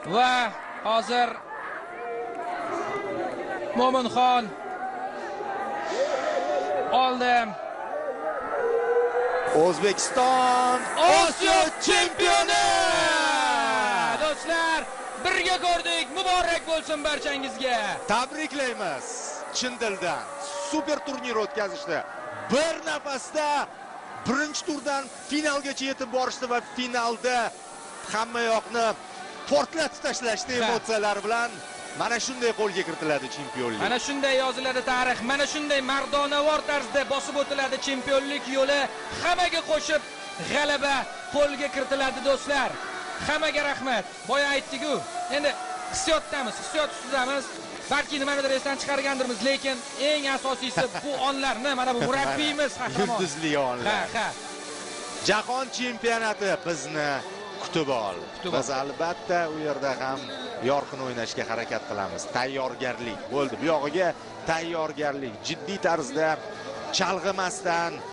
va hozir Mo'minxon oldi. O'zbekiston Osiyo chempioni! Do'stlar, birga ko'rdik. Muborak bo'lsin barchangizga. Tabriklaymiz. Chin dildan super turnir o'tkazishdi. Bir nafasda birinchi turdan finalgacha yetib borishdi va finalda hamma yoqni portlatib tashlashdi emotsiyalar bilan. Mana shunday qo'lga kiritiladi chempionlik. Mana shunday yoziladi tarix. Mana shunday mardonavor tarzda bosib o'tiladi chempionlik yo'li. Hammaga qo'shib g'alaba qo'lga kiritiladi do'stlar. Hammaga rahmat. Boya aytdik-ku. Endi hissiyotdamiz, hissiyot ustidamiz. Balki nimanidir esdan chiqargandirmiz, lekin eng asosiysi bu onlarni mana bu murabbiyimiz qahramon. Yulduzli onlar. Ha. Jahon chempionati bizni kutib ol. Biz albatta u yerda ham yorqin o'ynashga harakat qilamiz. Tayyorgarlik bo'ldi. Bu yog'iga tayyorgarlik, jiddiy tarzda chalg'imasdan